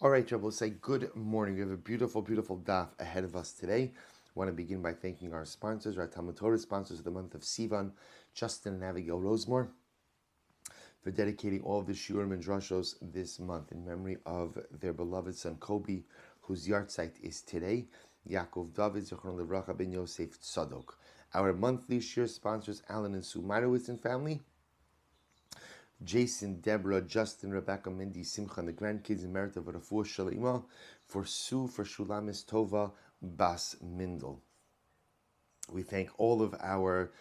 All right, Rabbi, we'll say good morning. We have a beautiful, beautiful daf ahead of us today. I want to begin by thanking our sponsors, our Talmud Torah sponsors of the month of Sivan, Justin and Abigail Rosemore, for dedicating all of the shiurim and drashos this month in memory of their beloved son Kobe, whose yahrzeit is today, Yaakov David Zichron Levracha ben Yosef Tzadok. Our monthly shiur sponsors, Alan and Sue Marowitz and family, Jason, Deborah, Justin, Rebecca, Mindy, Simcha, and the grandkids in merit of Rafuah Shalima, for Sue, for Shulamis Tova, Bas Mindel. We thank all of our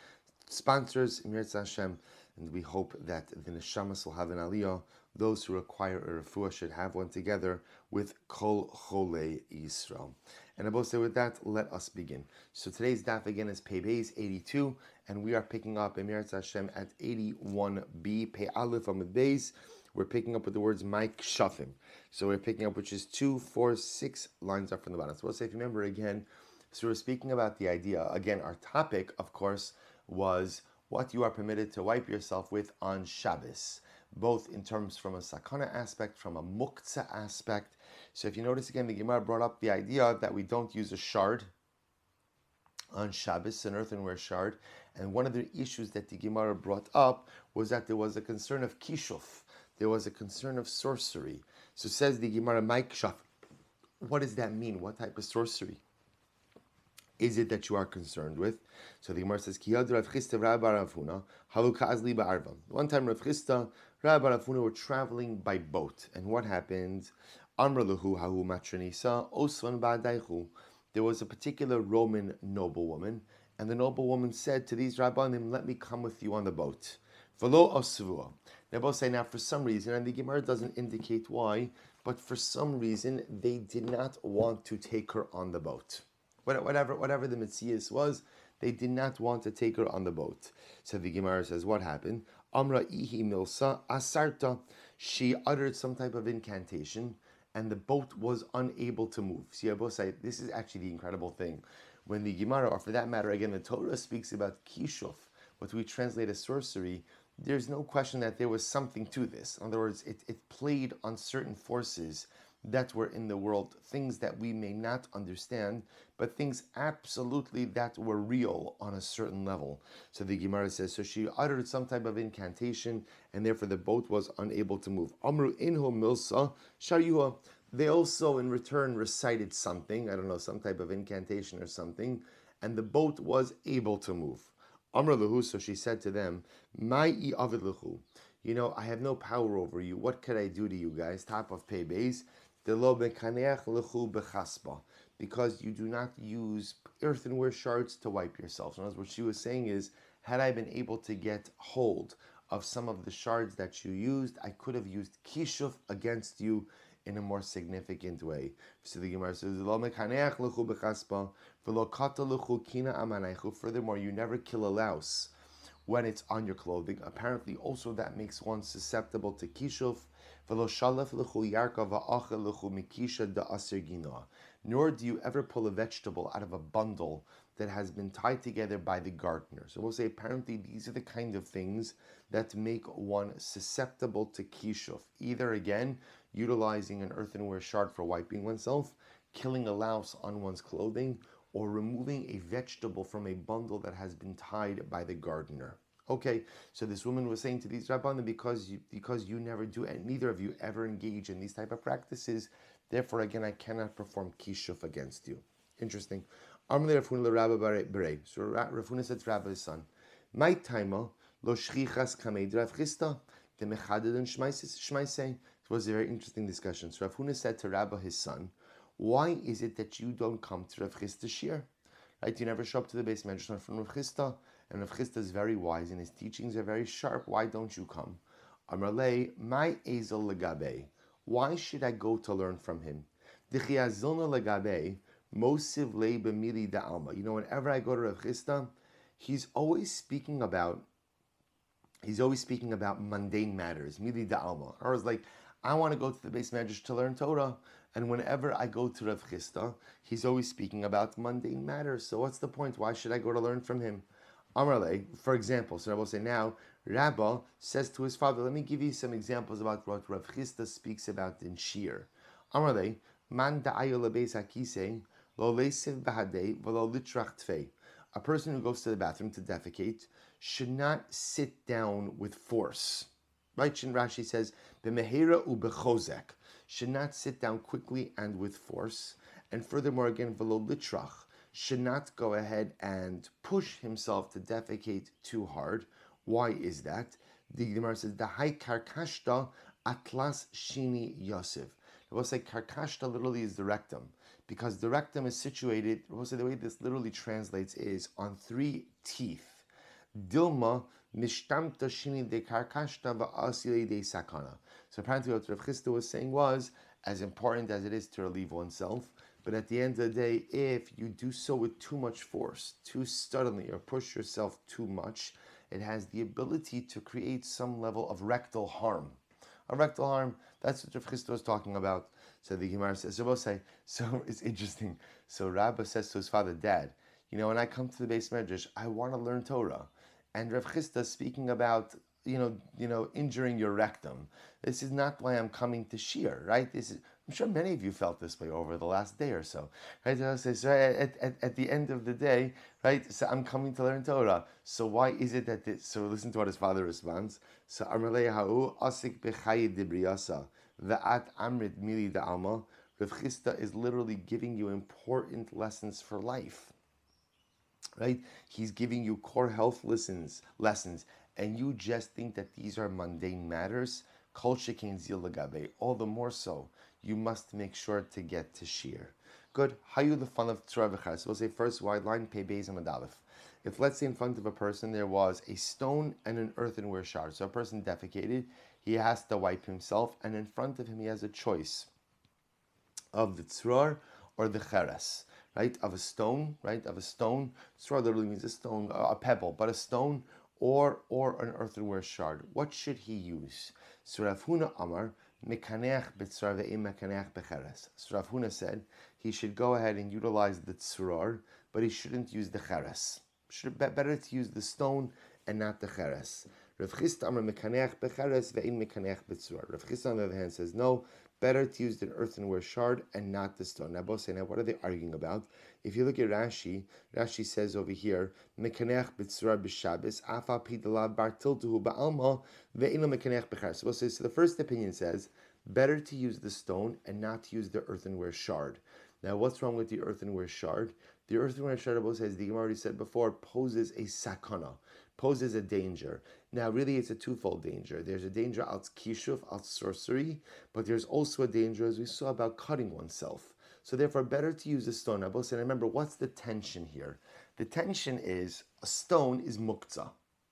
sponsors, Mirz Hashem, and we hope that the Neshamas will have an aliyah. Those who require a refuah should have one together with Kol Chole Yisrael. And I will say with that, let us begin. So today's daf again is Pei Beis 82, and we are picking up Mirz Hashem at 81b, Pei Aleph Amud Beis. We're picking up with the words Mike Shafim. So we're picking up, which is 2, 4, 6 lines up from the bottom. So we'll say, if you remember again, so we're speaking about the idea, again, our topic, of course, was what you are permitted to wipe yourself with on Shabbos, both in terms from a sakana aspect, from a muktzah aspect. So if you notice again, the Gemara brought up the idea that we don't use a shard on Shabbos, an earthenware shard, and one of the issues that the Gemara brought up was that there was a concern of kishuf, there was a concern of sorcery. So says the Gemara, Mike Shaf, what does that mean? What type of sorcery is it that you are concerned with? So the Gemara says, Ki yad Rav Chisda Rav bar Rav Huna, halu ka'azli ba'arva. One time Rav Chisda, Rav bar Rav Huna were traveling by boat. And what happened? Amra lahu hahu matranisa, osvan ba'adaychu. There was a particular Roman noblewoman, and the noblewoman said to these rabbanim, let me come with you on the boat. V'lo osvua. They both say, now for some reason, and the Gemara doesn't indicate why, but for some reason, they did not want to take her on the boat. Whatever the Metzias was, they did not want to take her on the boat. So the Gemara says, what happened? Amra ihi milsa asarta. She uttered some type of incantation, and the boat was unable to move. See, I both say, this is actually the incredible thing. When the Gemara, or for that matter, again, the Torah speaks about kishuf, what we translate as sorcery, there's no question that there was something to this. In other words, it played on certain forces that were in the world, things that we may not understand, but things absolutely that were real on a certain level. So the Gemara says, so she uttered some type of incantation, and therefore the boat was unable to move. Amru inho milsa sharyuha. They also in return recited something, I don't know, some type of incantation or something, and the boat was able to move. Amr lahu, so she said to them, Mai avid lahu. You know, I have no power over you. What could I do to you guys? Top of Pei Beis. Because you do not use earthenware shards to wipe yourselves. In other words, what she was saying is, had I been able to get hold of some of the shards that you used, I could have used kishuf against you in a more significant way. So the Gemara says, furthermore, you never kill a louse when it's on your clothing. Apparently, also that makes one susceptible to kishuf. Nor do you ever pull a vegetable out of a bundle that has been tied together by the gardener. So we'll say apparently these are the kind of things that make one susceptible to kishuf. Either again, utilizing an earthenware shard for wiping oneself, killing a louse on one's clothing, or removing a vegetable from a bundle that has been tied by the gardener. Okay, so this woman was saying to these rabbanim, because you never do, and neither of you ever engage in these type of practices, therefore again I cannot perform kishuf against you. Interesting. So Rav Huna said to Rabbi's son, my taima lo shchichas kameid Rav Chisda the mechaded shmaisei. It was a very interesting discussion. So Rav Huna said to Rabbi his son, why is it that you don't come to Rav Chisda's shiur? Right? You never show up to the base medrash from Rav Chisda, and Rav Chisda is very wise and his teachings are very sharp. Why don't you come? Amrlei, my ezel legabe. Why should I go to learn from him? Dichiazilna legabe, mosiv le b'mili da'alma. You know, whenever I go to Rav Chisda, he's always speaking about mundane matters, mili da'alma. Or it's like, I want to go to the base medrash to learn Torah, and whenever I go to Rav Chisda, he's always speaking about mundane matters. So what's the point? Why should I go to learn from him? Amarle, for example, so I will say now, Rabba says to his father, let me give you some examples about what Rav Chisda speaks about in Shir. Amarle, man da'ayo lebeis hakise, lo leisiv bahadei, v'lo litrach tfei. A person who goes to the bathroom to defecate should not sit down with force. Right? Shin Rashi says, b'mehera u'bechozek, should not sit down quickly and with force. And furthermore, again, v'lo litrach, should not go ahead and push himself to defecate too hard. Why is that? The Gemara says, the high karkashta atlas shini yosef. We'll say karkashta literally is the rectum, because the rectum is situated, we'll say the way this literally translates is on three teeth. Dilma mishtamta shini de karkashta va'asile de sakana. So apparently what Rav Chisda was saying was, as important as it is to relieve oneself, but at the end of the day, if you do so with too much force, too suddenly, or push yourself too much, it has the ability to create some level of rectal harm. A rectal harm, that's what Rav Chisda was talking about. So the Gemara says, so it's interesting. So Rabba says to his father, Dad, when I come to the Beis Medrash, I want to learn Torah. And Rav Chisda speaking about, injuring your rectum. This is not why I'm coming to Shir, right? I'm sure many of you felt this way over the last day or so, right? So at the end of the day, right? So I'm coming to learn Torah. So why is it that this? So listen to what his father responds. So Amarlei ha'u asik b'chayi dibriyasa ve'at amrit mili da'alma. Rav Chisda is literally giving you important lessons for life, right? He's giving you core health lessons, and you just think that these are mundane matters. Kol shekein zil lagabe. All the more so, you must make sure to get to Shir. Good. Hayu the fun of tzura v'charas. We'll say first wide line pei beis amud aleph. If let's say in front of a person there was a stone and an earthenware shard, so a person defecated, he has to wipe himself, and in front of him he has a choice of the tzror or the cheres, right? Of a stone, right? Of a stone. Tzror literally means a stone, a pebble, but a stone or an earthenware shard. What should he use? So Rav Huna Amar, Mekaneach b'tzror ve'im mekaneach b'cheres. So Rav Huna said he should go ahead and utilize the tzror, but he shouldn't use the cheres. Better to use the stone and not the cheres. Rav Chisda Amar mekaneach b'cheres ve'im mekaneach b'tzror. Rav Chisda on the other hand says no, better to use the earthenware shard and not the stone. Now, both say, now what are they arguing about? If you look at Rashi says over here, Mekanech b'tzura b'Shabbos, afa pidala bartiltuhu ba'alma ve'ino mekanech b'char. So the first opinion says, better to use the stone and not to use the earthenware shard. Now, what's wrong with the earthenware shard? The earthenware shard, as the Gemara already said before, poses a sakana, poses a danger. Now, really, it's a twofold danger. There's a danger out kishuf, out sorcery, but there's also a danger, as we saw, about cutting oneself. So therefore, better to use a stone. Now, both, and remember, what's the tension here? The tension is a stone is muktzah.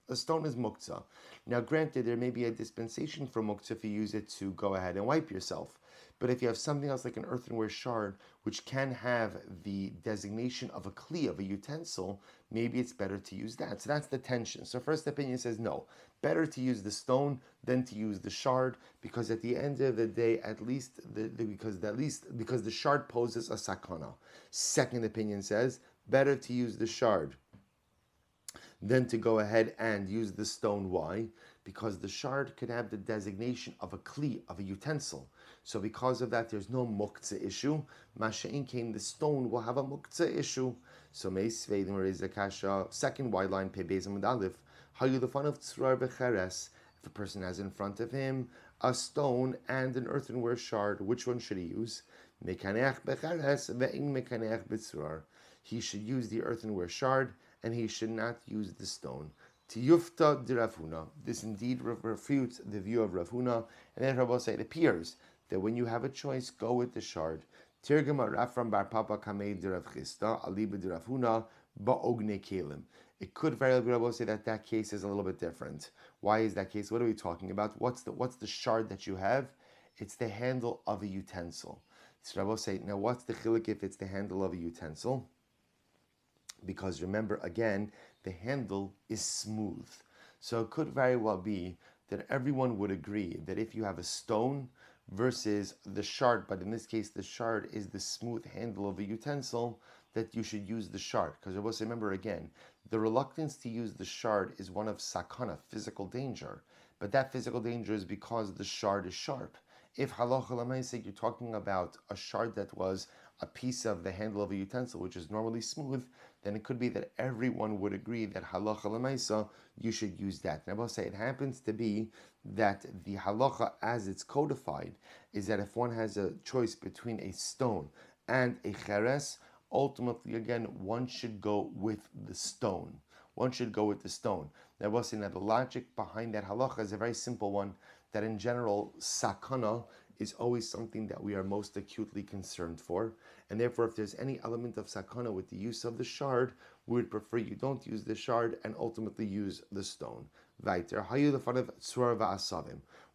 A stone is muktzah. Now, granted, there may be a dispensation for muktzah if you use it to go ahead and wipe yourself. But if you have something else like an earthenware shard, which can have the designation of a kli, of a utensil, maybe it's better to use that. So that's the tension. So first opinion says no, better to use the stone than to use the shard, because at the end of the day, because the shard poses a sakana. Second opinion says better to use the shard than to go ahead and use the stone. Why? Because the shard could have the designation of a kli, of a utensil. So because of that, there's no muktzah issue. Masha'in came, the stone will have a muktzah issue. So Meis Veidim raise the kasha, second wide line, Pei Beis Amud Aleph, Hayu the fun of tzror v'cheres. If a person has in front of him a stone and an earthenware shard, which one should he use? Mekaneach b'cheres ve'in mekaneach b'tzror. He should use the earthenware shard, and he should not use the stone. Tiyufta de Rav Huna. This indeed refutes the view of Rav Huna, and then Rabbi say it appears that when you have a choice, go with the shard. Tirgama Rafram Bar Papa Kamei de Rav Chisda, Aliba de Rav Huna, Ba'ogne Kelim. It could very well be Rabbi say that case is a little bit different. Why is that case? What are we talking about? What's the shard that you have? It's the handle of a utensil. So Rabbi say, now what's the chiluk if it's the handle of a utensil? Because remember, again, the handle is smooth. So it could very well be that everyone would agree that if you have a stone versus the shard, but in this case the shard is the smooth handle of a utensil, that you should use the shard. Because remember again, the reluctance to use the shard is one of sakana, physical danger. But that physical danger is because the shard is sharp. If halacha l'maaseh you're talking about a shard that was a piece of the handle of a utensil, which is normally smooth, then it could be that everyone would agree that halacha l'maaseh you should use that. And I will say it happens to be that the halacha as it's codified is that if one has a choice between a stone and a cheres, ultimately again one should go with the stone. One should go with the stone. Now, we'll say that the logic behind that halacha is a very simple one, that in general, sakana is always something that we are most acutely concerned for. And therefore, if there's any element of sakana with the use of the shard, we would prefer you don't use the shard and ultimately use the stone. Weiter.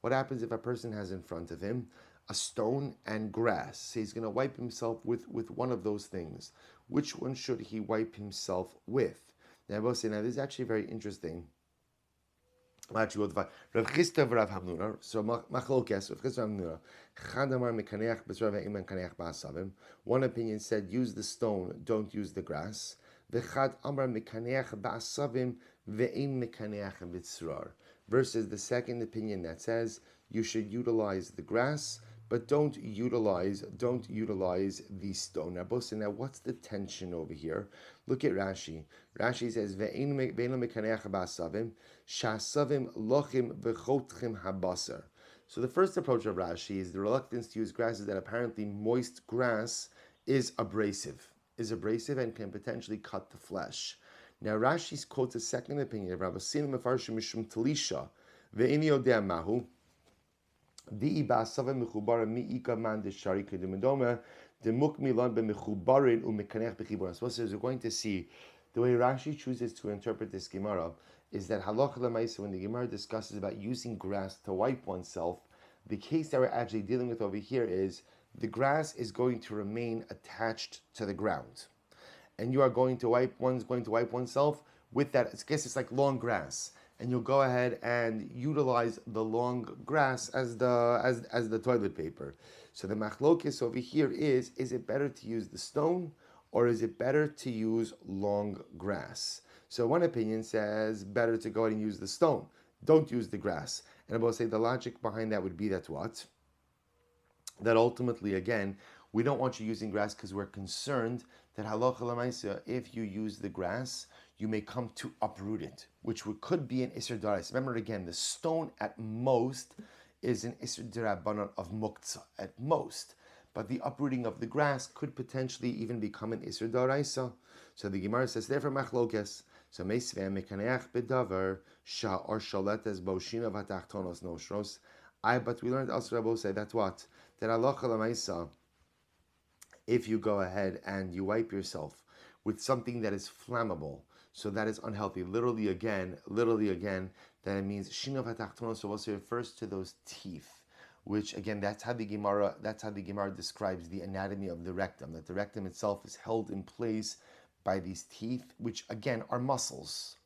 What happens if a person has in front of him a stone and grass? So he's going to wipe himself with one of those things. Which one should he wipe himself with? Now, I will say, this is actually very interesting. Rav Chisda v'Rav Hamnuna. So machlokes Rav Chisda Hamnuna. Chad amar mekaneach b'tzra ve'im mekaneach ba'asavim. One opinion said use the stone, don't use the grass. V'chad amar mekaneach ba'asavim ve'im mekaneach b'tzrar. Versus the second opinion that says you should utilize the grass, but don't utilize the stone. Now, what's the tension over here? Look at Rashi. Rashi says, "Ve'einu mekaneach ba'asavim, sha'asavim lochim v'chotchim habasar." So the first approach of Rashi is the reluctance to use grasses that apparently moist grass is abrasive and can potentially cut the flesh. Now Rashi quotes a second opinion of Rabbi Sinim Mefarshim Mishum Talisha, ve'ini yodea mahu. So the we're going to see the way Rashi chooses to interpret this Gemara is that halacha l'maaseh, when the Gemara discusses about using grass to wipe oneself, the case that we're actually dealing with over here is the grass is going to remain attached to the ground, and one's going to wipe oneself with that. I guess it's like long grass. And you'll go ahead and utilize the long grass as the toilet paper. So the machlokes over here is it better to use the stone or is it better to use long grass? So one opinion says better to go ahead and use the stone. Don't use the grass. And I will say the logic behind that would be that what? That ultimately, again, we don't want you using grass because we're concerned that halacha l'maaseh, if you use the grass, you may come to uproot it, which could be an Isser Darais. Remember again, the stone at most is an Isser D'Rabbanan of Muktzah, at most. But the uprooting of the grass could potentially even become an Isser Daraisa. So the Gemara says, therefore, machlokes. So meisveh mekaneach bedavar sha or shaletes boshina vatachtonos noshros. But we learned also Rabbi say that what? That halacha l'maaseh, if you go ahead and you wipe yourself with something that is flammable, so that is unhealthy. Literally again, that it means shinav hatachtonos also refers to those teeth, which again, that's how the Gemara describes the anatomy of the rectum. That the rectum itself is held in place by these teeth, which again are muscles.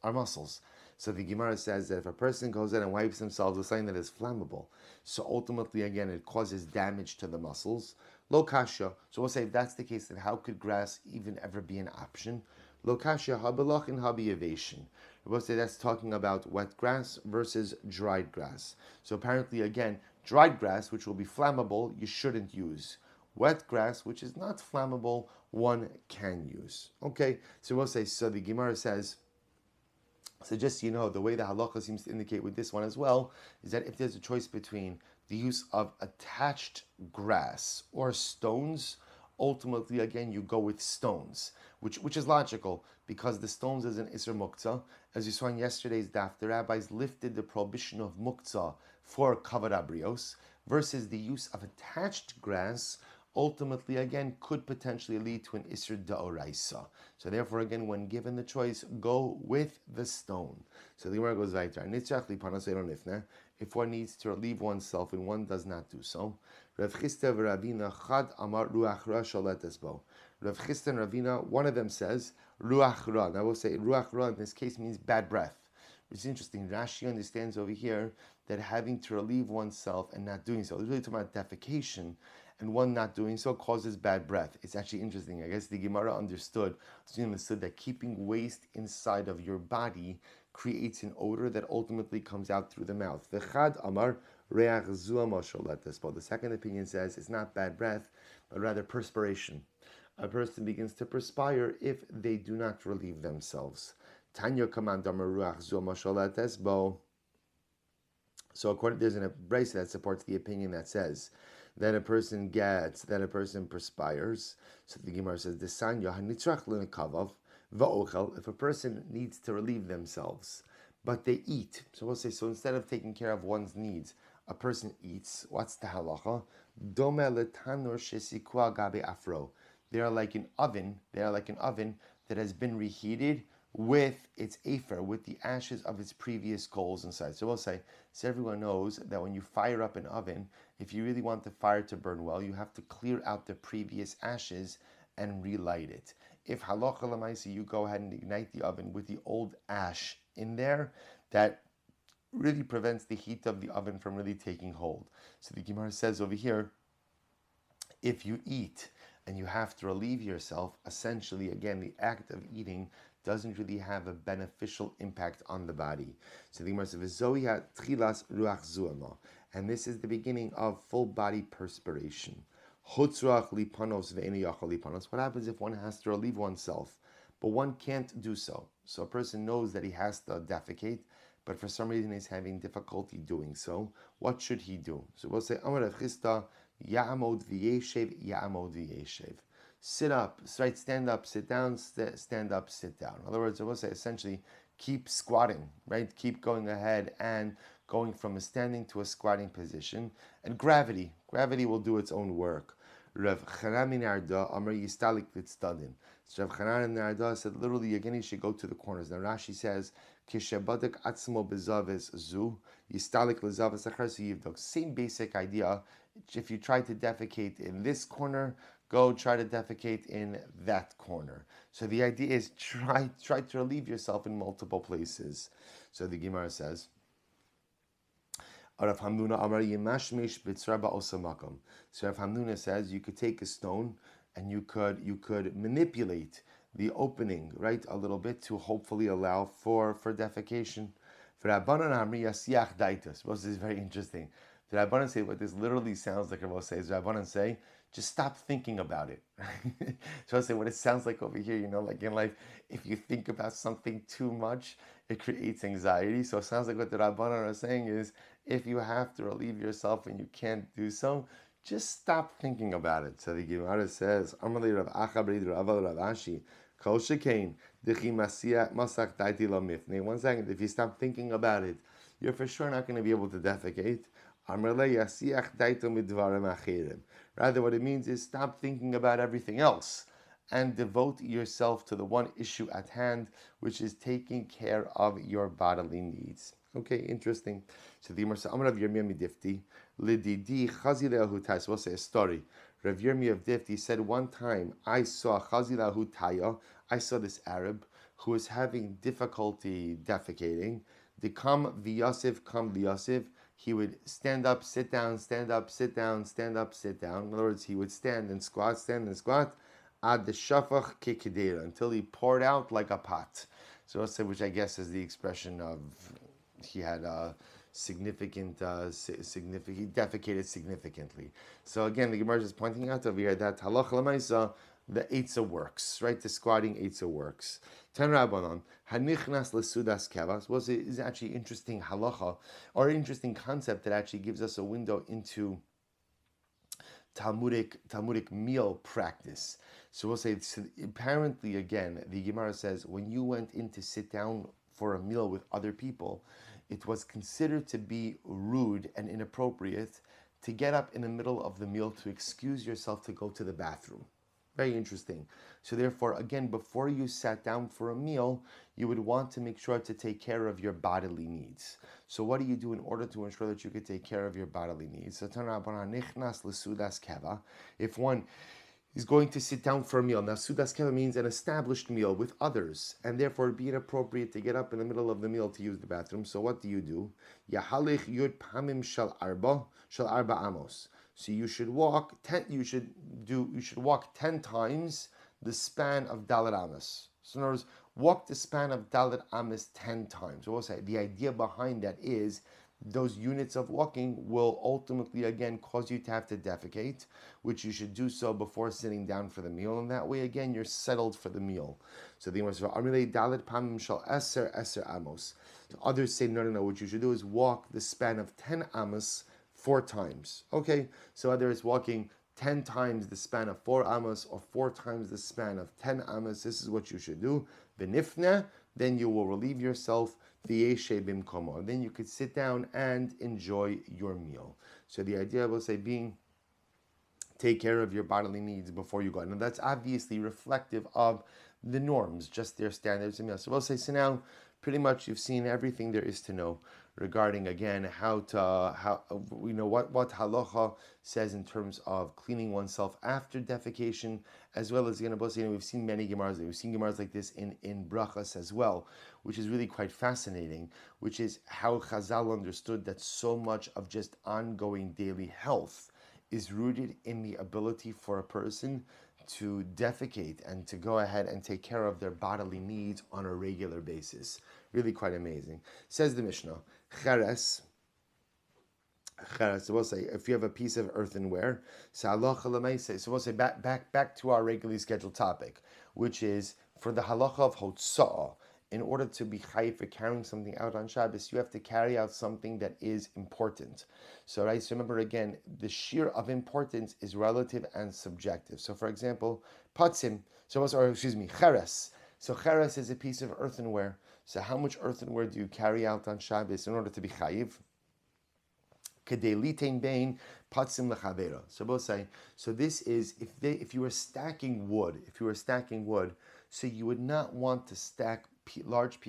So the Gemara says that if a person goes in and wipes themselves with something that is flammable, so ultimately again it causes damage to the muscles. Lo kasha. So we'll say if that's the case, then how could grass even ever be an option? Lo kasha habalach and habiyavation. We'll say that's talking about wet grass versus dried grass. So apparently again, dried grass, which will be flammable, you shouldn't use. Wet grass, which is not flammable, one can use. Okay, so we'll say, so the Gemara says, so just so you know, the way the halacha seems to indicate with this one as well, is that if there's a choice between the use of attached grass or stones, ultimately again you go with stones, which is logical, because the stones is an Isser Muktzah. As you saw in yesterday's daf, the rabbis lifted the prohibition of Muktzah for Kavod Abrios, versus the use of attached grass, ultimately again could potentially lead to an Isser Da'oraisa. So therefore again, when given the choice, go with the stone. So the Gemara goes weiter. If one needs to relieve oneself and one does not do so, Rav Chisda v'Ravina chad amar ruach ra shaletes bo. Rav Chisda and Ravina, one of them says ruach ra. Now we'll say ruach ra in this case means bad breath. Which is interesting. Rashi understands over here that having to relieve oneself and not doing so, it's really talking about defecation, and one not doing so causes bad breath. It's actually interesting. I guess the Gemara understood that keeping waste inside of your body creates an odor that ultimately comes out through the mouth. V'chad amar Reach zua mosholetes. But the second opinion says it's not bad breath, but rather perspiration. A person begins to perspire if they do not relieve themselves. Tanya command ruach zua mosholetes bo. So according, there's an brace that supports the opinion that says that a person perspires. So the Gemara says, if a person needs to relieve themselves, but they eat. So we'll say, so instead of taking care of one's needs, a person eats. What's the halacha? They are like an oven. They are like an oven that has been reheated with its afer, with the ashes of its previous coals inside. So we'll say, so everyone knows that when you fire up an oven, if you really want the fire to burn well, you have to clear out the previous ashes and relight it. If halacha l'maisa, you go ahead and ignite the oven with the old ash in there, that really prevents the heat of the oven from really taking hold. So the Gemara says over here, if you eat and you have to relieve yourself, essentially, again, the act of eating doesn't really have a beneficial impact on the body. So the Gemara says, and this is the beginning of full body perspiration. What happens if one has to relieve oneself, but one can't do so? So a person knows that he has to defecate, but for some reason he's having difficulty doing so. What should he do? So we'll say, Amar Rav Chisda, Ya'amod v'yeshev, Ya'amod v'yeshev. Sit up, right? Stand up, sit down, stand up, sit down. In other words, I will say essentially keep squatting, right? Keep going ahead and going from a standing to a squatting position. And gravity will do its own work. Rav Chanan min Arda Amar Yistalik Litzadin. So Rav Chanan min Arda said literally again he should go to the corners. Now Rashi says Kishabadak Atzmo Bezaves Zu Yistalik Lezaves Achar Yivdok. Same basic idea. If you try to defecate in this corner, go try to defecate in that corner. So the idea is try to relieve yourself in multiple places. So the Gemara says, Rav Hamnuna Amar Yimashmish B'tzra Ba'osamakom. So Rav Hamnuna says you could take a stone and you could manipulate the opening, right, a little bit to hopefully allow for defecation. For Rabbanan Amri Yasiach Daitus. Well, this is very interesting. The Rabbanan say what this literally sounds like. Rabbanan says, Rabbanan say, just stop thinking about it. So I say what it sounds like over here, like in life, if you think about something too much, it creates anxiety. So it sounds like what the Rabbanan are saying is, if you have to relieve yourself and you can't do so, just stop thinking about it. So the Gemara says, Amalei Rav Acha B'Reid Rav Rav Ashi, Kol Shekain, Dechi Masak Daiti Lo Mifnei. 1 second, if you stop thinking about it, you're for sure not going to be able to defecate. Rather, what it means is stop thinking about everything else and devote yourself to the one issue at hand, which is taking care of your bodily needs. Okay, interesting. So the Gemara says, Amar Rav Yirmiyah midifti, lididi chazileh hutai. We'll say a story. Rav Yirmiyah of Difti said one time, I saw chazileh hutaya. I saw this Arab who was having difficulty defecating. The come v'yasif. He would stand up, sit down, stand up, sit down, stand up, sit down. In other words, he would stand and squat, ad the shafach kikidera, until he poured out like a pot. So let's say, which I guess is the expression of he had a significant, he defecated significantly. So again, the Gemara is pointing out over here that halach l'maisa, the Eitzah works, right? The squatting Eitzah works. Ten Rabbanon, hanichnas lesudas kevas, is actually interesting halacha, or interesting concept that actually gives us a window into Talmudic meal practice. So we'll say, apparently again, the Gemara says, when you went in to sit down for a meal with other people, it was considered to be rude and inappropriate to get up in the middle of the meal to excuse yourself to go to the bathroom. Very interesting. So therefore, again, before you sat down for a meal, you would want to make sure to take care of your bodily needs. So what do you do in order to ensure that you could take care of your bodily needs? If one is going to sit down for a meal, now sudas keva means an established meal with others, and therefore it'd be inappropriate to get up in the middle of the meal to use the bathroom. So what do? Yahalich yud pamim shal arba amos. So you should walk 10. You should walk 10 times the span of Dalet Amos. So in other words, walk the span of Dalet Amos 10 times. So we'll say the idea behind that is those units of walking will ultimately again cause you to have to defecate, which you should do so before sitting down for the meal, and that way again you're settled for the meal. So the Gemara says, "Amrei dalet pamim shal eser amos." So others say, no. What you should do is walk the span of 10 amos 4 times. Okay, so whether it's walking 10 times the span of 4 amos or 4 times the span of 10 amos, this is what you should do. Benifne, then you will relieve yourself. V'yeshe bimkomo, then you could sit down and enjoy your meal. So the idea will say being take care of your bodily needs before you go. Now that's obviously reflective of the norms, just their standards and meals. So we'll say, so now pretty much you've seen everything there is to know regarding again what halacha says in terms of cleaning oneself after defecation, as well as we've seen many gemaras. We've seen gemaras like this in brachas as well, which is really quite fascinating. Which is how Chazal understood that so much of just ongoing daily health is rooted in the ability for a person to defecate and to go ahead and take care of their bodily needs on a regular basis. Really quite amazing. Says the Mishnah, Cheres, so we'll say, if you have a piece of earthenware, so we'll say back to our regularly scheduled topic, which is for the halacha of hotza'ah. In order to be chayiv for carrying something out on Shabbos, you have to carry out something that is important. So, right, so remember again, the sheer of importance is relative and subjective. So, for example, patzim, cheres. So, cheres is a piece of earthenware. So, how much earthenware do you carry out on Shabbos in order to be chayiv? Kedei bein patzim lechavera. So, both say, so this is if you were stacking wood, so you would not want to stack a large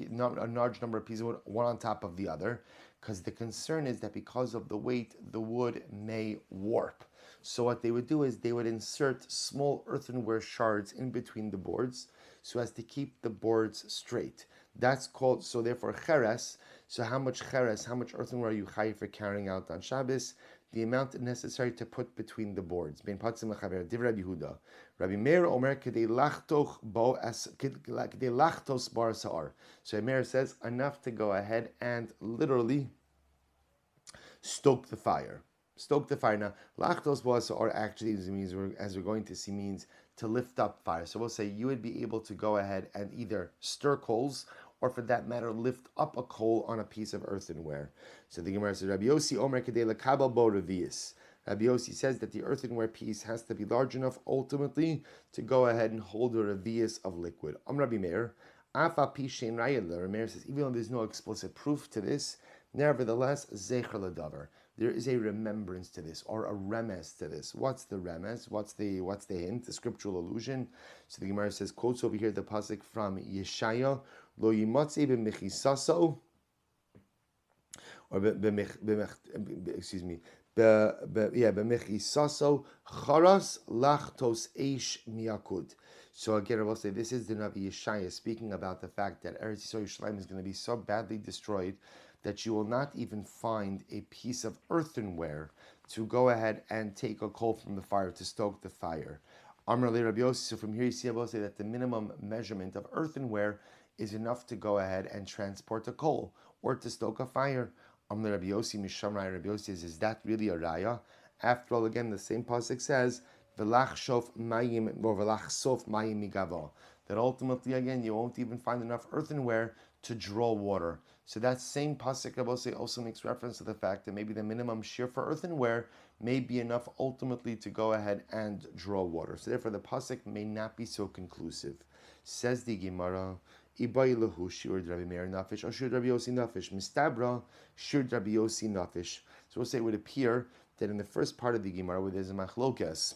number of pieces of wood one on top of the other, because the concern is that because of the weight, the wood may warp. So what they would do is they would insert small earthenware shards in between the boards so as to keep the boards straight. That's called, so therefore cheres. So how much earthenware are you chayiv for carrying out on Shabbos? The amount necessary to put between the boards. Ben patzim lechaver. Div Rabbi Yehuda. Rabbi Meir omer kedei lachtos bar sa'ar. So Meir says enough to go ahead and literally stoke the fire. Now, lachtos bar sa'ar actually means, as we're going to see, means to lift up fire. So we'll say you would be able to go ahead and either stir coals, or for that matter, lift up a coal on a piece of earthenware. So the Gemara says, Rabbi Yossi Omer Kedei Lekabel Bo Revius. Rabbi Yossi says that the earthenware piece has to be large enough ultimately to go ahead and hold a revius of liquid. Rabbi Meir, Afa Pishein Rayed. Rabbi Meir says, even though there's no explicit proof to this, nevertheless, Zecher Ladavar. There is a remembrance to this, or a remes to this. What's the remes? What's the hint? The scriptural allusion. So the Gemara says, quotes over here the pasuk from Yeshaya, Lo yimatze b'mechisaso, or b'mechisaso charas lachtos eish miyakud. So again, I will say this is the Navi Yeshaya speaking about the fact that Eretz Yisrael Yerushalayim is going to be so badly destroyed that you will not even find a piece of earthenware to go ahead and take a coal from the fire, to stoke the fire. Amar le Rabbi Yossi. So from here you see, I will say that the minimum measurement of earthenware is enough to go ahead and transport a coal or to stoke a fire. Amar Rabbi Yossi Mishamrai. Rabbi Yossi says, is that really a raya? After all, again, the same pasuk says, "V'lachshof mayim or v'lachsof mayim migavo." That ultimately, again, you won't even find enough earthenware to draw water. So that same pasuk, I will say, also makes reference to the fact that maybe the minimum shear for earthenware may be enough ultimately to go ahead and draw water. So therefore, the pasuk may not be so conclusive. Says the Gemara, Ibai lahu shir Rabbi Meir nafish or shir Rabbi Yossi nafish. Mistabra shir Rabbi Yossi nafish. So we'll say it would appear that in the first part of the Gemara, where there's a machlokas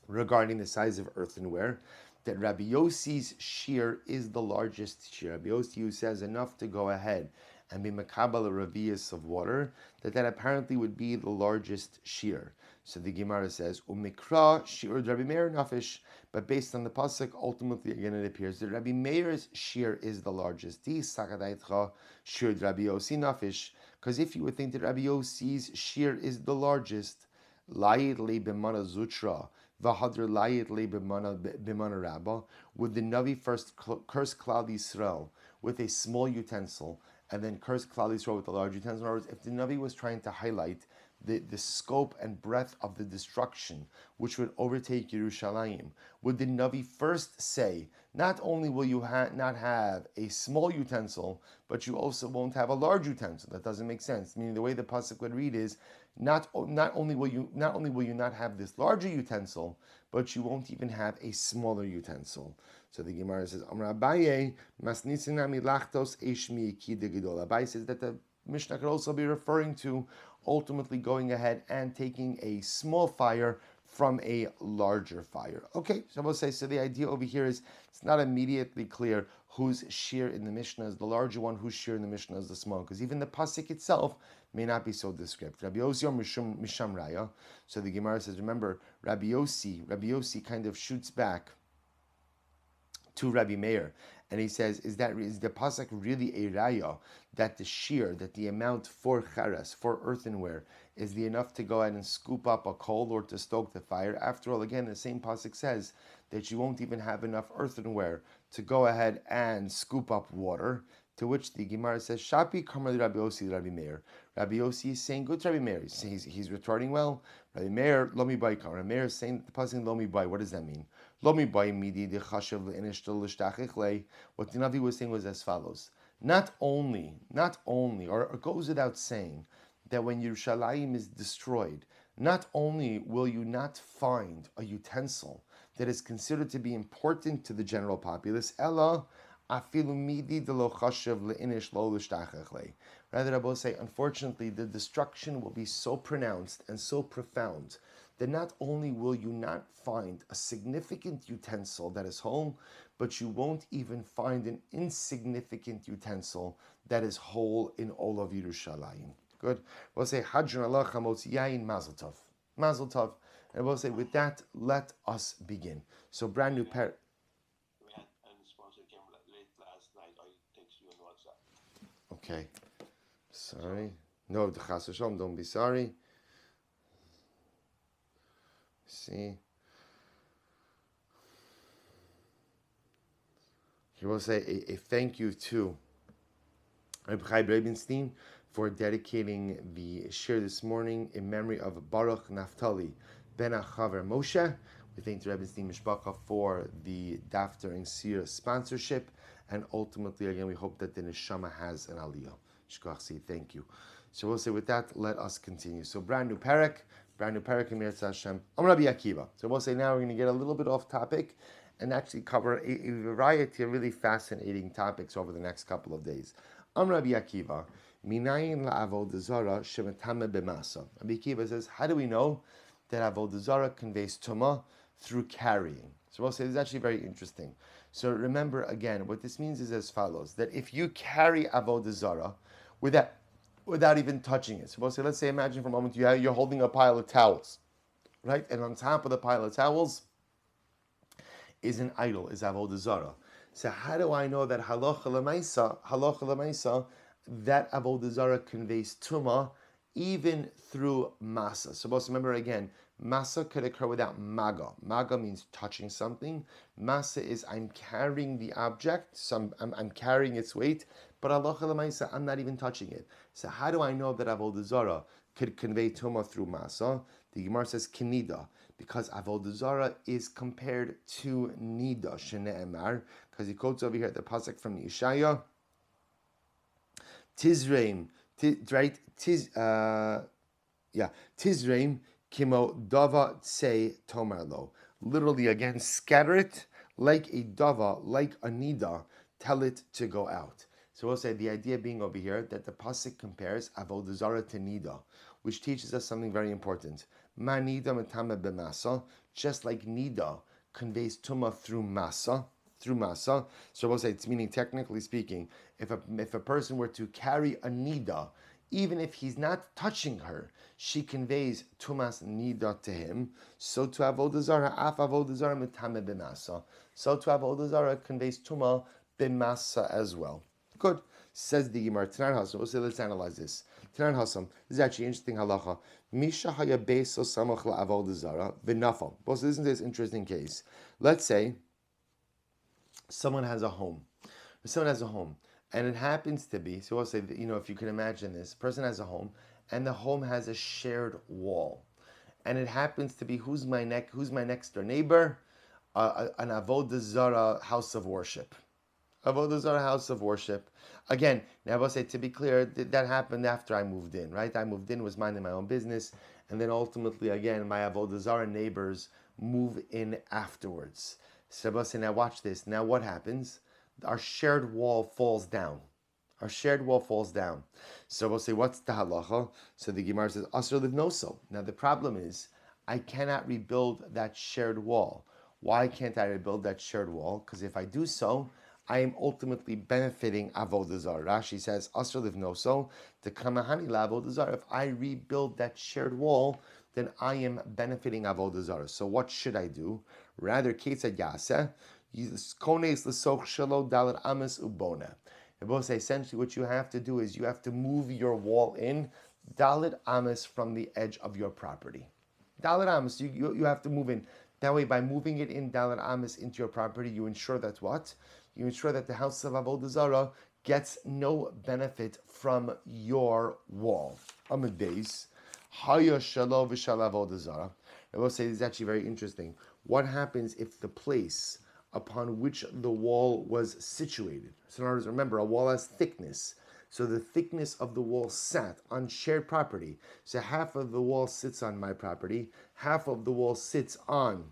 regarding the size of earthenware, that Rabbi Yossi's shear is the largest shear. Rabbi Yossi says enough to go ahead and be makabel a revius of water, that apparently would be the largest shear. So the Gemara says, Umikra shear Rabbi Meir nafish, but based on the pasuk, ultimately again it appears that Rabbi Meir's shear is the largest. Di sakadaitcha shear Rabbi Yossi nafish, because if you would think that Rabbi Yossi's shear is the largest, layid le b'mana zutra, v'hadr layid le b'mana rabba, would the Navi first curse Klal Yisrael with a small utensil and then curse Klal Yisrael with the large utensil. In other words, if the Navi was trying to highlight the scope and breadth of the destruction which would overtake Yerushalayim, would the Navi first say, not only will you not have a small utensil, but you also won't have a large utensil? That doesn't make sense. Meaning the way the pasuk would read is, not only will you not have this larger utensil, but you won't even have a smaller utensil. So the Gemara says, Amar Abaye, Masnisinami lachtos eshmi kide gedol. Abaye says that the Mishnah could also be referring to ultimately going ahead and taking a small fire from a larger fire. Okay, so I will say, so the idea over here is it's not immediately clear whose shear in the Mishnah is the larger one, whose shear in the Mishnah is the small, because even the pasuk itself may not be so descriptive. Rabbi Yossi Misham Raya. So the Gemara says, remember, Rabbi Yossi kind of shoots back to Rabbi Meir, and he says, is the pasuk really a raya that the shear, that the amount for cheres, for earthenware, is the enough to go ahead and scoop up a coal or to stoke the fire? After all, again, the same pasuk says that you won't even have enough earthenware to go ahead and scoop up water. To which the Gemara says, Shapi Kamar Rabbi Yossi Rabbi Meir. Rabbi Yossi is saying good to Rabbi Meir. He's retorting well. Rabbi Meir, Lomi Bai Kamar. Rabbi Meir is saying the pasuk Lomi Bai. What does that mean? Lomi Bai Midi de Chashav Le'inishtal L'Shtachichle. What the Navi was saying was as follows. Not only, or it goes without saying, that when Yerushalayim is destroyed, not only will you not find a utensil that is considered to be important to the general populace, Ella, rather, I will say, unfortunately, the destruction will be so pronounced and so profound that not only will you not find a significant utensil that is whole, but you won't even find an insignificant utensil that is whole in all of Yerushalayim. Good. We'll say, Hadran Allah Chamotz Yain Mazel Tov. Mazel Tov. And we'll say, with that, let us begin. So, brand new pair. Okay. Sorry. No, the Chas V'Shalom, don't be sorry. See. Here we'll say a thank you to Reb Chaim Rebenstein for dedicating the shir this morning in memory of Baruch Naftali ben Achaver Moshe. We thank the Rebenstein Mishpacha for the Daf during Sir sponsorship, and ultimately, again, we hope that the Neshama has an Aliyah. Shkoch, thank you. So we'll say with that, let us continue. So brand new parak in Meretz Hashem. I'm Rabbi Akiva. So we'll say now we're going to get a little bit off topic and actually cover a variety of really fascinating topics over the next couple of days. I'm Rabbi Akiva. Minayin la'avodah zara shemetame b'masa. Rabbi Akiva says, how do we know that avodah zara conveys tumah? Through carrying. So we'll say this is actually very interesting. So remember again, what this means is as follows: that if you carry avodah zara without even touching it. So we'll say, let's say, imagine for a moment you're holding a pile of towels, right? And on top of the pile of towels is an idol, is avodah zara. So how do I know that halacha l'maisa, that avodah zara conveys tumah even through masa? So let's remember again, masa could occur without maga. Maga means touching something. Masa is I'm carrying the object, so I'm carrying its weight, but halacha l'maisa, I'm not even touching it. So how do I know that avodah zara could convey tumah through masa? The Gemara says kinida, because avodah zara is compared to nida, shene'emar, because he quotes over here the pasuk from Yeshaya, Tizreim, Tizreim kimo dava tsei tomarlo. Literally, again, scatter it like a dava, like a nida, tell it to go out. So we'll say the idea being over here that the pasuk compares avodah zara to nida, which teaches us something very important. Ma nida metame b'masa, just like nida conveys tumah through masa. So we'll say it's meaning, technically speaking, if a person were to carry a nida, even if he's not touching her, she conveys tumas nida to him. So to avodah zara, af avodah zara metame b'masa. So to avodah zara conveys tumah b'masa as well. Good. Says the Gemara. Tanan Hasam. We'll say, let's analyze this. Tanan Hasam. This is actually interesting halacha. Misha haya beso samach la'avodah zara v'nafal. Well, so isn't this interesting case? Let's say someone has a home, And it happens to be, so we'll say, if you can imagine this, a person has a home, and the home has a shared wall. And it happens to be, who's my next door neighbor? An Avodah Zarah house of worship. Avodah Zarah house of worship. Again, now I will say, to be clear, that happened after I moved in, right? I moved in, was minding my own business, and then ultimately, again, my Avodah Zarah neighbors move in afterwards. So I will say, now watch this. Now what happens? Our shared wall falls down. Our shared wall falls down. So we'll say, what's the halacha? So the Gemara says, Asr livnoso. Now the problem is, I cannot rebuild that shared wall. Why can't I rebuild that shared wall? Because if I do so, I am ultimately benefiting Avodah Zarah. Rashi says, Asr livnoso, the kamahani la Avodah Zarah. If I rebuild that shared wall, then I am benefiting Avodah Zarah. So what should I do? Rather, Ketzad Yaseh, Kones l'soch shelo dalet ames ubona. Essentially, what you have to do is you have to move your wall in dalet ames from the edge of your property. Dalet ames, you have to move in. That way, by moving it in dalet ames into your property, you ensure that what? You ensure that the house of Avodah Zarah gets no benefit from your wall. Amid base, Haya Shalom V'Shal Avodah Zarah. I will say this is actually very interesting. What happens if the place upon which the wall was situated? So in other words, remember, a wall has thickness. So the thickness of the wall sat on shared property. So half of the wall sits on my property, half of the wall sits on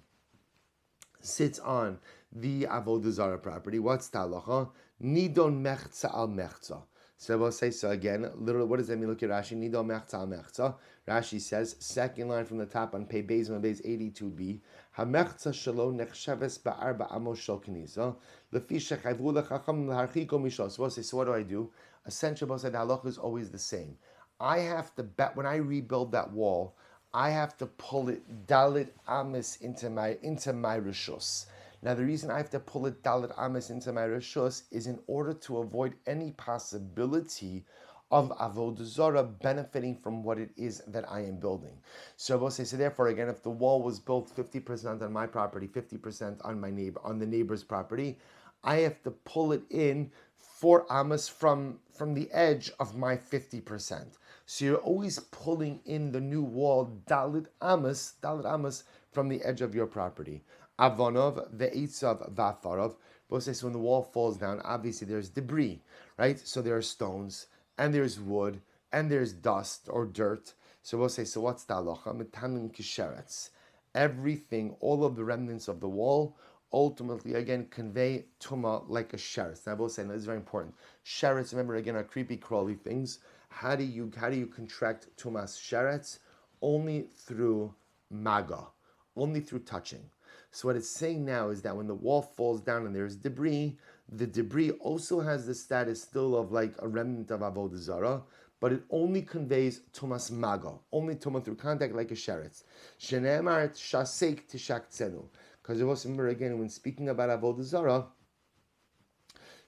the Avodah Zarah property. What's talacha? Nidon mechza al mechza. So we'll say, so again, literally, what does that mean? Look at Rashi. Nidon mechza al mechza. Rashi says, second line from the top on Pei Beis 82b. Hamechza shelo nechsheves ba'arba amos shel k'nisa. Lefi shechayvu lechacham l'harchiko mishal. So we'll say, so what do I do? Essentially, we'll say the halacha is always the same. I have to bet, when I rebuild that wall, I have to pull it dalit amis into my rishus. Now, the reason I have to pull it dalit amis into my rishus is in order to avoid any possibility of Avodah Zarah benefiting from what it is that I am building. So we'll say, so therefore, again, if the wall was built 50% on my property, 50% on the neighbor's property, I have to pull it in 4 amas from the edge of my 50%. So you're always pulling in the new wall dalit amas from the edge of your property. Avonov, ve'itzav, va'farov. We'll say, so when the wall falls down, obviously there's debris, right? So there are stones, and there's wood, and there's dust or dirt. So we'll say, so what's the halacha? Metanim kisheretz. Everything, all of the remnants of the wall, ultimately, again, convey tuma like a sheretz. Now, we'll say, now this is very important. Sheretz, remember, again, are creepy, crawly things. How do you contract tumas sheretz? Only through maga, only through touching. So what it's saying now is that when the wall falls down and there's debris, the debris also has the status still of like a remnant of Avodah Zarah, but it only conveys tumas maga, only tuma through contact like a sheretz. Shenemar shasek tishak tzenu. Because you also remember again when speaking about Avodah Zarah,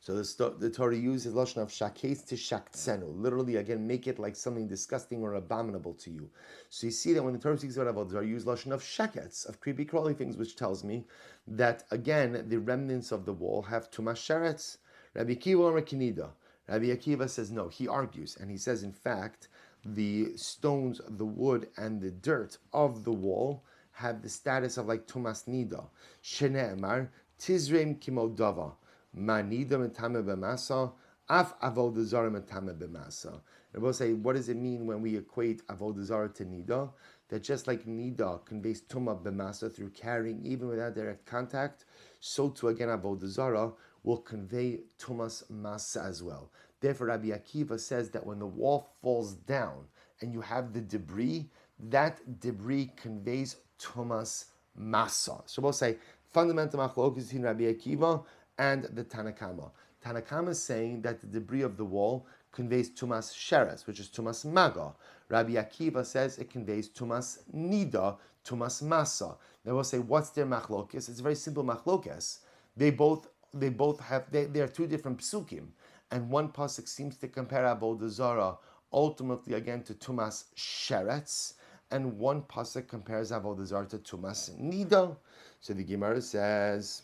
so the Torah uses lashon of shakes to shaktzenu, literally again make it like something disgusting or abominable to you. So you see that when the Torah speaks about Avodah Zarah, use lashon of sheketz, of creepy crawly things, which tells me that again the remnants of the wall have tumas sheretz. Rabbi Akiva or Kinida. Rabbi Akiva says no. He argues and he says in fact the stones, the wood, and the dirt of the wall have the status of like tumas nida. Shene'emar tizreim kimodava. Manida metame b'masa, af avodah zarah metame b'masa. And we'll say, what does it mean when we equate avodah zarah to nida? That just like nida conveys tumah b'masa through carrying, even without direct contact, so too again avodah zarah will convey tumas masa as well. Therefore, Rabbi Akiva says that when the wall falls down and you have the debris, that debris conveys tumas masa. So we'll say fundamental machlokes between Rabbi Akiva and the Tanakama. Tanakama is saying that the debris of the wall conveys tumas sheretz, which is tumas maga. Rabbi Akiva says it conveys tumas nida, tumas masa. They will say, what's their machlokes? It's a very simple machlokes. They are two different psukim, and one pasuk seems to compare Avodah Zarah ultimately again to tumas sheretz, and one pasuk compares Avodah Zarah to tumas nida. So the Gemara says,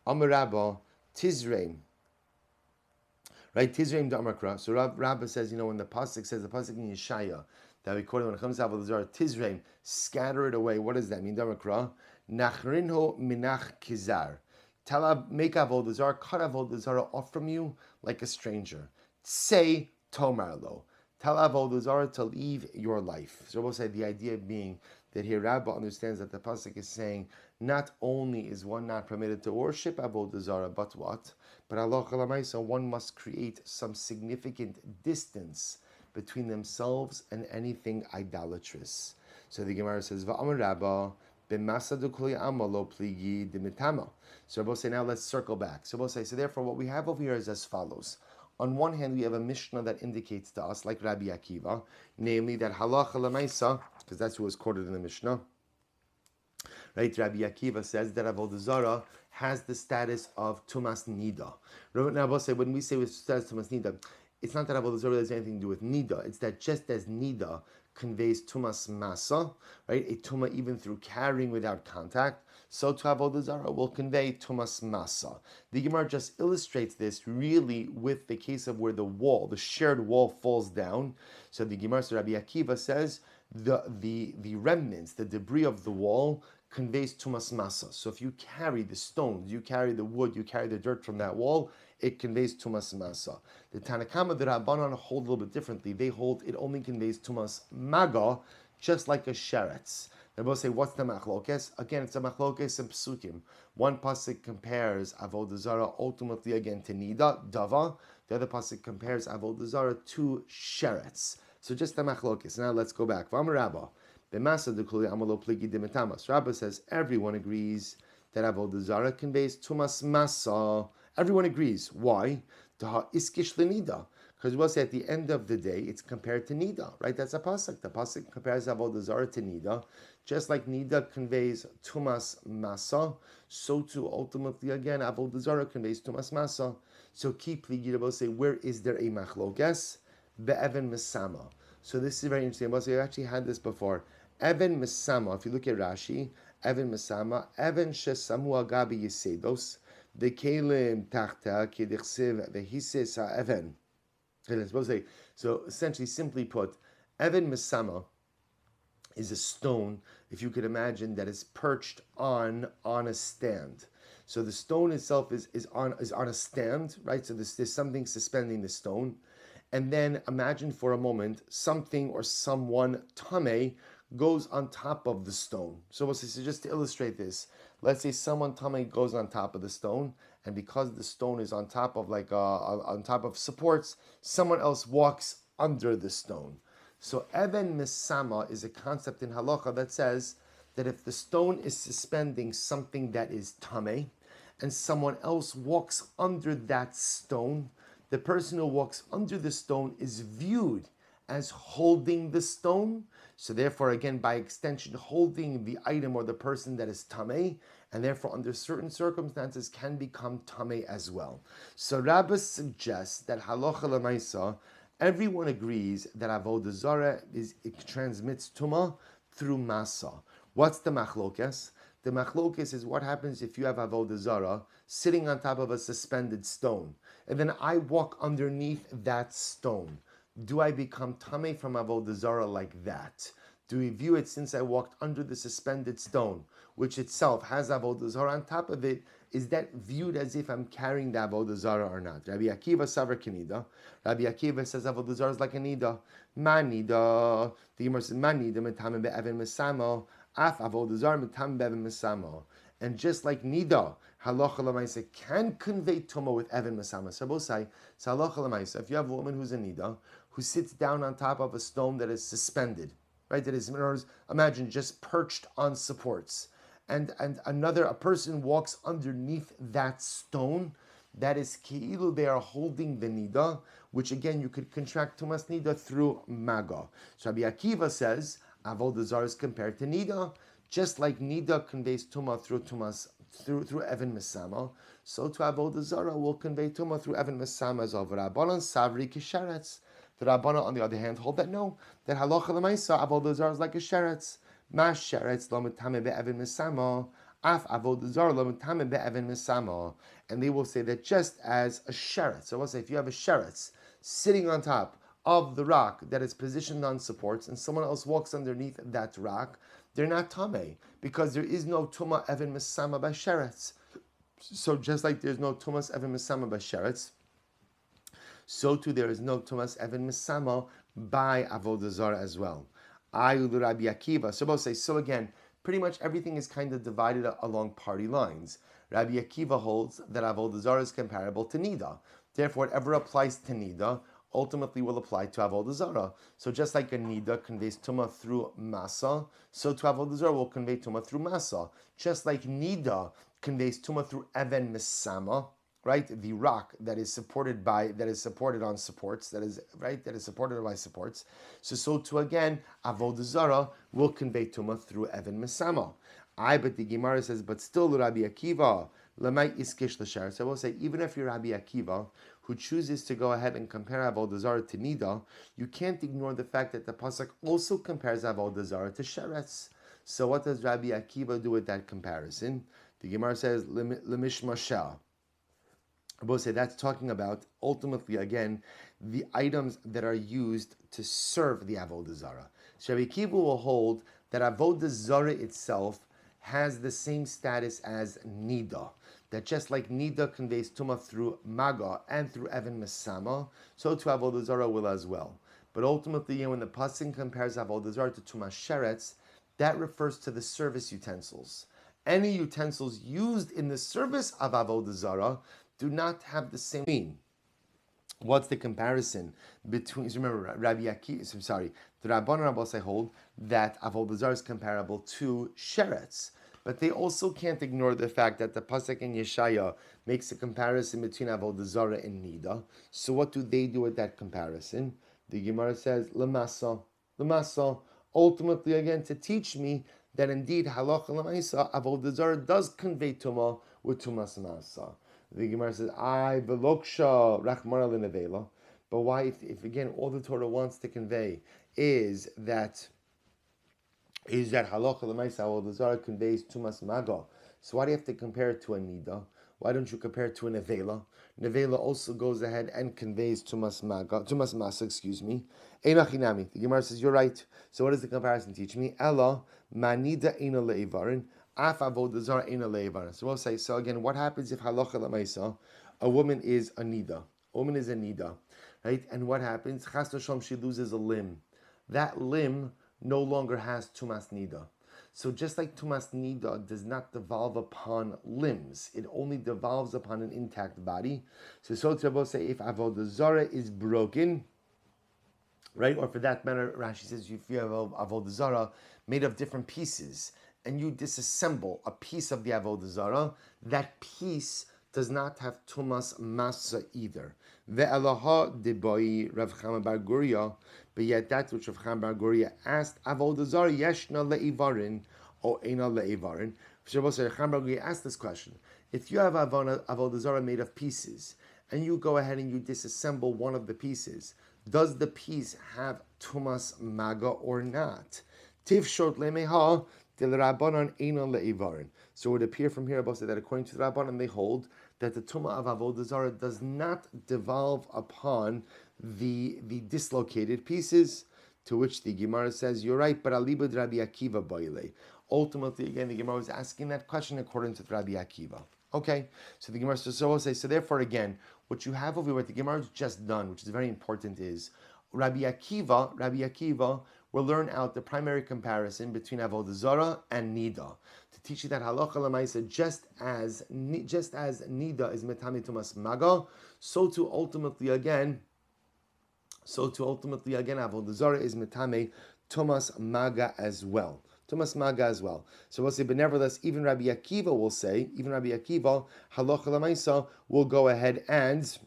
Amar Rabba Tizreim. Right? Tizreim Damakra. So Rabbah says, when the pasuk says, the pasuk in Yeshaya, that we quote when it comes to Avodah Zarah, Tizreim, scatter it away. What does that mean? Damakra. Nachrinho minach kizar. Make Avodah Zarah, cut Avodah Zarah off from you like a stranger. Say Tomarlo. Tell Avodah Zarah to leave your life. So we'll say the idea being that here Rabbah understands that the pasuk is saying not only is one not permitted to worship Avodah Zarah, but what? But halacha l'maisa, one must create some significant distance between themselves and anything idolatrous. So the Gemara says, "Va'amar Rabbah b'masa d'kuli amalo pligi d'mitama." So we'll say now let's circle back. So we'll say so. Therefore, what we have over here is as follows. On one hand, we have a Mishnah that indicates to us, like Rabbi Akiva, namely that halacha l'maisa, because that's what was quoted in the Mishnah. Right, Rabbi Akiva says that Avodah Zarah has the status of Tumas Nida. Now, we'll say when we say with status Tumas Nida, it's not that Avodah Zarah has anything to do with Nida. It's that just as Nida conveys Tumas Masa, right, a Tuma even through carrying without contact, so to Avodah Zarah will convey Tumas Masa. The Gemara just illustrates this really with the case of where the shared wall falls down. So the Gemara, so Rabbi Akiva says, the remnants, the debris of the wall conveys Tumas Masa. So if you carry the stones, you carry the wood, you carry the dirt from that wall, it conveys Tumas Masa. The Tanakama, the Rabbanan hold a little bit differently. They hold it only conveys Tumas Maga, just like a sheretz. They both say, what's the machlokes? Again, it's a machlokes and psukim. One pasuk compares Avodah Zarah ultimately again to Nida, Dava. The other pasuk compares Avodah Zarah to sheretz. So just the machlokes. Now let's go back. V'amar Rabbah. Rabbah says everyone agrees that Avodah Zarah conveys Tumas Masa. Everyone agrees. Why? Because we'll say at the end of the day, it's compared to Nida, right? That's a pasuk. The pasuk compares Avodah Zarah to Nida. Just like Nida conveys Tumas Masa, so too ultimately again, Avodah Zarah conveys Tumas Masa. So keep Ligida will say, where is there a machlokes? Be'even Mesama. So this is very interesting. We'll say, we actually had this before. Even Mesama, if you look at Rashi, Even Mesama, Even Shesamu Agabi Yisedos, the Kelim Tachta, Kidichsiv, the Hises Even. So essentially, simply put, Even Mesama is a stone, if you could imagine, that is perched on a stand. So the stone itself is on a stand, right? So there's something suspending the stone. And then imagine for a moment something or someone tameh goes on top of the stone. So just to illustrate this, let's say someone tameh goes on top of the stone, and because the stone is on top of on top of supports, someone else walks under the stone. So Even Mesama is a concept in halacha that says that if the stone is suspending something that is tameh, and someone else walks under that stone, the person who walks under the stone is viewed as holding the stone. So therefore, again, by extension, holding the item or the person that is tameh, and therefore under certain circumstances can become tameh as well. So Rabbah suggests that halacha l'maisa, everyone agrees that Avodah Zarah it transmits tumah through masa. What's the machlokes? The machlokes is what happens if you have Avodah Zarah sitting on top of a suspended stone, and then I walk underneath that stone. Do I become tameh from Avodah Zarah like that? Do we view it since I walked under the suspended stone, which itself has Avodah Zarah on top of it? Is that viewed as if I'm carrying the Avodah Zarah or not? Rabbi Akiva Savar Kenida. Rabbi Akiva says Avodah Zarah is like a Nida. Ma Nida. The Gemara says, Ma Nida metameh be'even mesamo. Af Avodah Zarah metameh be'even mesamo. And just like Nida, halacha l'maisa can convey tumah with Even Mesama. So both say, halacha l'maisa, if you have a woman who's a Nida, who sits down on top of a stone that is suspended, right? That is, imagine, just perched on supports, and a person walks underneath that stone, that is ki'ilu, they are holding the Nida, which again you could contract Tumas Nida through Maga. So Rabbi Akiva says, Avodah Zarah is compared to Nida, just like Nida conveys Tumah through Even Mesama, so to Avodah Zarah will convey Tumah through Even Mesama as over Rabbanan Savri Kisharetz. The Rabbanan, on the other hand, hold that no, that halacha l'maisa Avodah Zarah is like a sheretz. Ma sheretz lo metame be'Even Mesama. Af avodah zara lo mitame be'evan misama. And they will say that just as a sheretz, so we'll say if you have a sheretz sitting on top of the rock that is positioned on supports, and someone else walks underneath that rock, they're not tamei, because there is no tuma evan misama by sheretz. So just like there's no tumas evan misama by sheretz, so too there is no tumas evan misama by avodah zara as well. Ayul Rabbi Akiva. So both say, so again, pretty much everything is kind of divided along party lines. Rabbi Akiva holds that avodah zara is comparable to nida. Therefore, whatever applies to nida ultimately will apply to avodah zara. So just like a nida conveys tuma through masa, so to avodah zara will convey tuma through masa. Just like nida conveys tuma through even misama, right? The rock that is supported on supports, that is supported by supports. So too again, avodah zara will convey tuma through even misama. But the Gemara says, but still Rabbi Akiva, lemay iskish l'shar. So I will say, even if you're Rabbi Akiva, who chooses to go ahead and compare avodah zara to nida, you can't ignore the fact that the pasuk also compares avodah zara to sheretz. So what does Rabbi Akiva do with that comparison? The Gemara says, lemishmashah. I will say that's talking about, ultimately, again, the items that are used to serve the avodah zara. So Rabbi Akiva will hold that avodah zara itself has the same status as nida. That just like nida conveys tuma through maga and through even mesama, so too avodah zara will as well. But ultimately, when the pasuk compares avodah zara to tuma sheretz, that refers to the service utensils. Any utensils used in the service of avodah zara do not have the same meaning. What's the comparison between? Remember, Rabbi Akiva. The Rabban and Abbas hold that avodah zara is comparable to sheretz, but they also can't ignore the fact that the pasuk in Yeshaya makes a comparison between avodah zara and nida. So what do they do with that comparison? The Gemara says lemasa. Ultimately, again, to teach me that indeed halacha l'maisa avodah zara does convey tuma with tumas masa. The Gemara says, "I veloksha rachmana l'nevela." But why, if again all the Torah wants to convey is that halacha l'maisa avodah zara conveys tumas maga. So why do you have to compare it to a nida? Why don't you compare it to a nevela? Nevela also goes ahead and conveys tumas masa. Excuse me. Einachinami. The Gemara says you're right. So what does the comparison teach me? Ella manida eina leivarin. Af avodah zara eina leivarin. So we'll say. So again, what happens if halacha l'maisa, a woman is a nida? A woman is a nida, right? And what happens? Chas v'shalom, she loses a limb. That limb no longer has tumas nida. So just like tumas nida does not devolve upon limbs, it only devolves upon an intact body. So Tzabos say if avodah zara is broken, right, or for that matter, Rashi says if you have avodah zara made of different pieces, and you disassemble a piece of the avodah zara, that piece does not have tumas masa either. Ve'elaha deboi Rav Chama bar Guria, but yet that which Rav Chama bar Guria asked, avodah zara yeshna le'ivarin or eina le'ivarin. Rav Chama bar Guria asked this question: if you have avodah zara made of pieces, and you go ahead and you disassemble one of the pieces, does the piece have tumas maga or not? Tifshot lemeha del rabbanon eina le'ivarin. So it would appear from here, Abba said that according to the Rabbanan, they hold that the tumah of avodah zara does not devolve upon the dislocated pieces. To which the Gemara says, "You're right, but alibud Rabbi Akiva boile." Ultimately, again, the Gemara was asking that question according to Rabbi Akiva. Okay, so the Gemara says, so therefore, again, what you have over here, what the Gemara has just done, which is very important, is Rabbi Akiva will learn out the primary comparison between avodah zara and nida to teach you that halacha l'maisa, just as nida is metame tumas maga, so too ultimately again avodah zara is metame tumas maga as well. So we'll say, but nevertheless, even Rabbi Akiva, halacha l'maisa, will go ahead and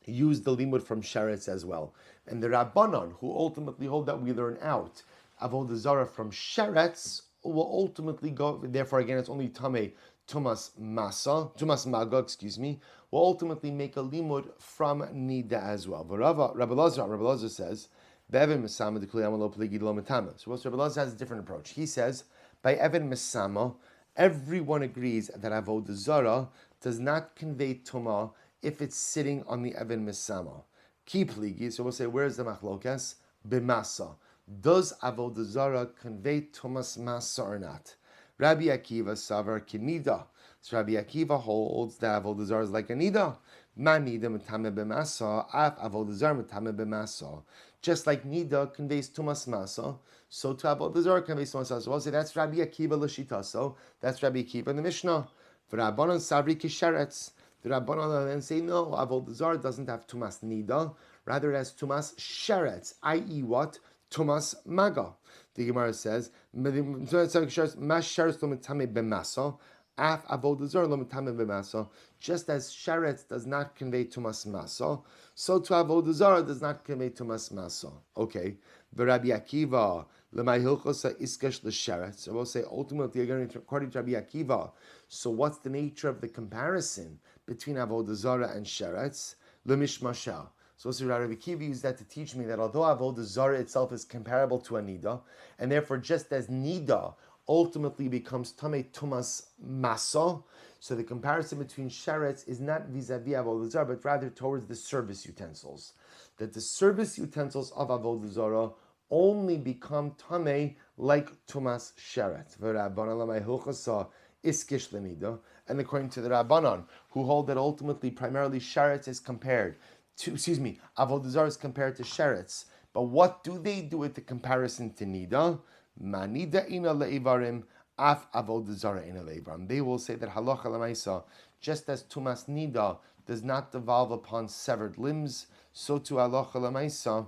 use the limud from sheretz as well. And the Rabbanon, who ultimately hold that we learn out avodah zara from sheretz, will ultimately go. Therefore, again, it's only tumas maga. Will ultimately make a limud from nida as well. But Rabbi Lazar says, "Be'evan mesama dekuli amalo pligi lo metama." So Rabbi Lazar has a different approach. He says, by Evan mesama, Everyone agrees that avodah zarah does not convey tumah if it's sitting on the Evan Misama. Ki pligi, so we'll say, where's the machlokas? B'masa. Does avodah zarah convey tumas masa or not? Rabbi Akiva savar kinida. So Rabbi Akiva holds that avodah zarah is like a nida. Ma nida metame b'masa, af avodah zarah metame b'masa. Just like nida conveys tumas masa, so to avodah zarah conveys tumas masa. So we'll say that's Rabbi Akiva l'shitaso. That's Rabbi Akiva in the Mishnah. For Rabbanon savri kisharetz. The Rabbanon then say no, avodah zarah doesn't have tumas nida, rather it has tumas sheretz, i.e. what? Tumas maga. The Gemara says, mas sheretz lo metame b'masa, af avodah zarah lo metame b'masa. Just as sheretz does not convey tumas masa, so to avodah zarah does not convey tumas masa. Okay, but Rabbi Akiva lemay hilchosa iskash l'sheretz. So we'll say ultimately, again, according to Rabbi Akiva, so what's the nature of the comparison between avodah zarah and sheretz? Lemishmashal. So Rabbi Akiva used that to teach me that although avodah zarah itself is comparable to a nida, and therefore just as nida ultimately becomes tamei tumas masa, so the comparison between sheretz is not vis-a-vis avodah zarah, but rather towards the service utensils. That the service utensils of avodah zarah only become tamei like tumas sheretz. And according to the Rabbanon, who hold that ultimately primarily sheretz is compared to, avodah zarah is compared to sheretz. But what do they do with the comparison to nida? Manida ina leivarim, af avodah zarah ina leivarim. They will say that halacha lemaisa, just as tumas nida does not devolve upon severed limbs, so to halacha lemaisa,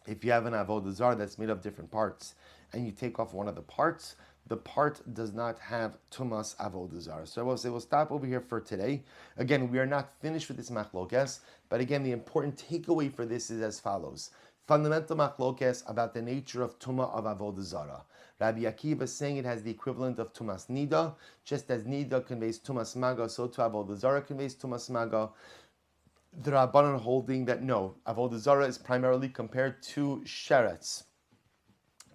if you have an avodah zarah that's made of different parts, and you take off one of the parts, the part does not have tumas avodah zarah. So I will say we'll stop over here for today. Again, we are not finished with this machlokes, but again, the important takeaway for this is as follows. Fundamental machlokes about the nature of tumah of avodah zarah. Rabbi Akiva is saying it has the equivalent of tumas nida, just as nida conveys tumas maga, so to avodah zarah conveys tumas maga. The Rabbanan holding that no, avodah zarah is primarily compared to sheretz,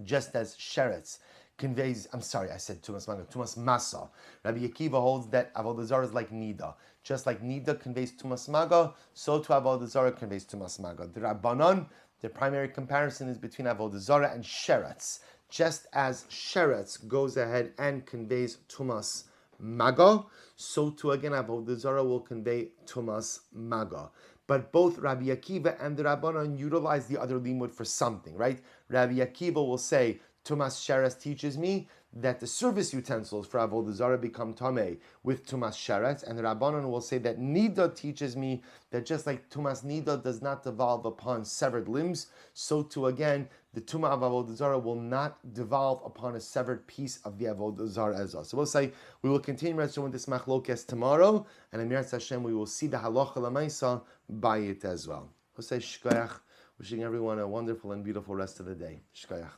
just as sheretz conveys, I said tumas maga, tumas masa. Rabbi Akiva holds that avodah zarah is like nida. Just like nida conveys tumas maga, so to avodah zarah conveys tumas maga. The Rabbanan, the primary comparison is between avodah zarah and sheretz. Just as sheretz goes ahead and conveys tumas maga, so too again avodah zarah will convey tumas maga. But both Rabbi Akiva and the Rabbanan utilize the other limud for something, right? Rabbi Akiva will say, tumas sheretz teaches me that the service utensils for avodah zarah become tamei with tumas sheretz, and the Rabbanan will say that nida teaches me that just like tumas nida does not devolve upon severed limbs, so too again the tumah of avodah zarah will not devolve upon a severed piece of the avodah zarah as well. So we'll say we will continue with this machlokes tomorrow, and in Mirat Hashem we will see the halacha lemaisa by it as well. We'll say shkoyach, wishing everyone a wonderful and beautiful rest of the day. Shkoyach.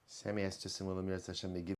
Sammy asked just in Mirat Hashem they give